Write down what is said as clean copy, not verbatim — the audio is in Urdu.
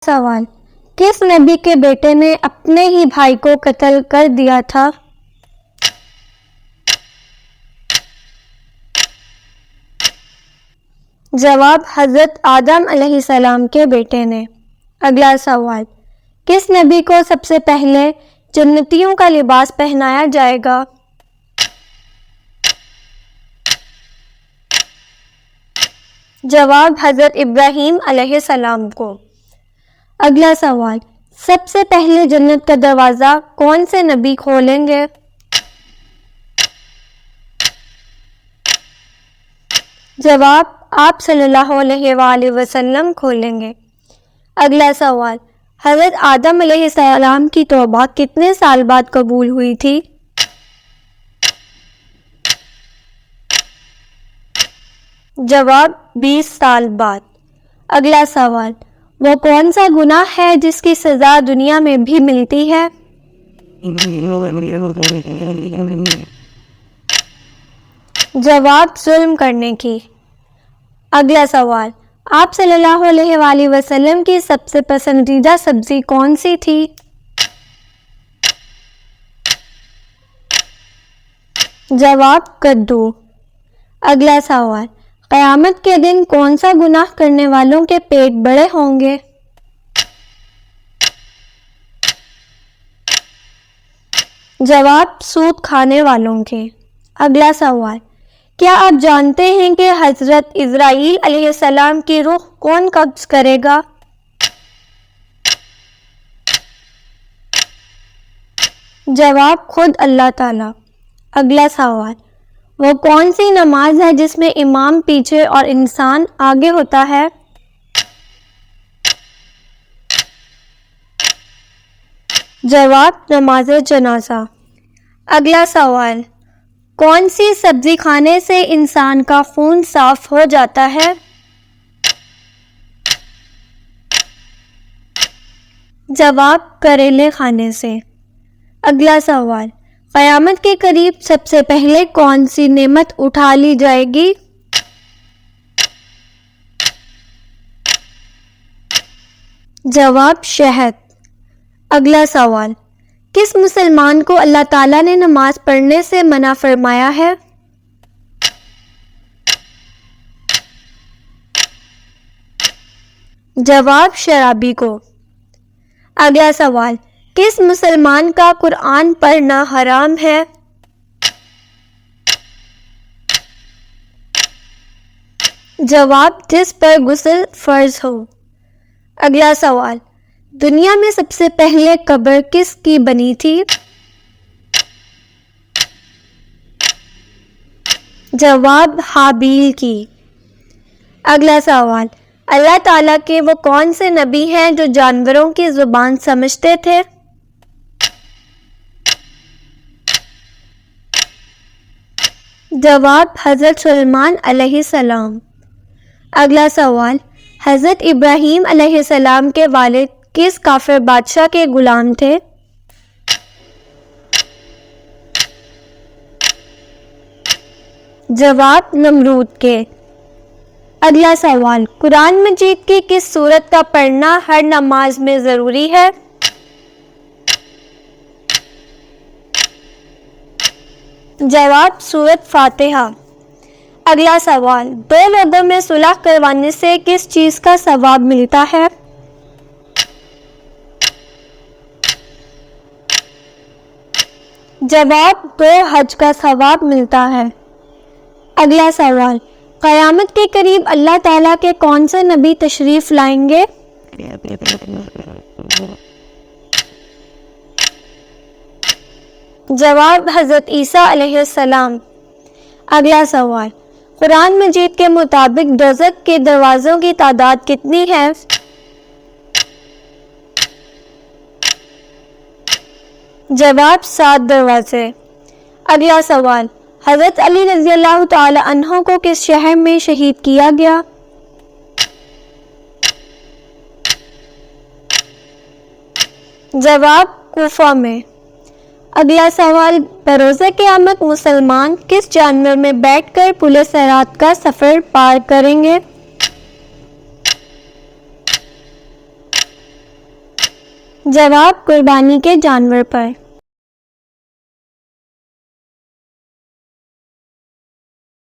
سوال: کس نبی کے بیٹے نے اپنے ہی بھائی کو قتل کر دیا تھا؟ جواب: حضرت آدم علیہ السلام کے بیٹے نے۔ اگلا سوال: کس نبی کو سب سے پہلے جنتیوں کا لباس پہنایا جائے گا؟ جواب: حضرت ابراہیم علیہ السلام کو۔ اگلا سوال: سب سے پہلے جنت کا دروازہ کون سے نبی کھولیں گے؟ جواب: آپ صلی اللہ علیہ وآلہ وسلم کھولیں گے۔ اگلا سوال: حضرت آدم علیہ السلام کی توبہ کتنے سال بعد قبول ہوئی تھی؟ جواب: 20 سال بعد۔ اگلا سوال: وہ کون سا گناہ ہے جس کی سزا دنیا میں بھی ملتی ہے؟ جواب: ظلم کرنے کی۔ اگلا سوال: آپ صلی اللہ علیہ وآلہ وسلم کی سب سے پسندیدہ سبزی کون سی تھی؟ جواب: کدو۔ اگلا سوال: قیامت کے دن کون سا گناہ کرنے والوں کے پیٹ بڑے ہوں گے؟ جواب: سود کھانے والوں کے۔ اگلا سوال: کیا آپ جانتے ہیں کہ حضرت اسرائیل علیہ السلام کی روح کون قبض کرے گا؟ جواب: خود اللہ تعالی۔ اگلا سوال: وہ کون سی نماز ہے جس میں امام پیچھے اور انسان آگے ہوتا ہے؟ جواب: نماز جنازہ۔ اگلا سوال: کون سی سبزی کھانے سے انسان کا خون صاف ہو جاتا ہے؟ جواب: کریلے کھانے سے۔ اگلا سوال: قیامت کے قریب سب سے پہلے کون سی نعمت اٹھا لی جائے گی؟ جواب: شہد۔ اگلا سوال: کس مسلمان کو اللہ تعالیٰ نے نماز پڑھنے سے منع فرمایا ہے؟ جواب: شرابی کو۔ اگلا سوال: کس مسلمان کا قرآن پڑھنا حرام ہے؟ جواب: جس پر غسل فرض ہو۔ اگلا سوال: دنیا میں سب سے پہلے قبر کس کی بنی تھی؟ جواب: حابیل کی۔ اگلا سوال: اللہ تعالیٰ کے وہ کون سے نبی ہیں جو جانوروں کی زبان سمجھتے تھے؟ جواب: حضرت سلیمان علیہ السلام۔ اگلا سوال: حضرت ابراہیم علیہ السلام کے والد کس کافر بادشاہ کے غلام تھے؟ جواب: نمرود کے۔ اگلا سوال: قرآن مجید کی کس سورت کا پڑھنا ہر نماز میں ضروری ہے؟ جواب: سورت فاتحہ۔ اگلا سوال: دو لوگوں میں صلح کروانے سے کس چیز کا ثواب ملتا ہے؟ جواب: 2 حج کا ثواب ملتا ہے۔ اگلا سوال: قیامت کے قریب اللہ تعالیٰ کے کون سے نبی تشریف لائیں گے؟ جواب: حضرت عیسیٰ علیہ السلام۔ اگلا سوال: قرآن مجید کے مطابق دوزخ کے دروازوں کی تعداد کتنی ہے؟ جواب: 7 دروازے۔ اگلا سوال: حضرت علی رضی اللہ تعالی عنہ کو کس شہر میں شہید کیا گیا؟ جواب: کوفہ میں۔ اگلا سوال: بروز قیامت مسلمان کس جانور میں بیٹھ کر پل صراط کا سفر پار کریں گے؟ جواب قربانی کے جانور پر۔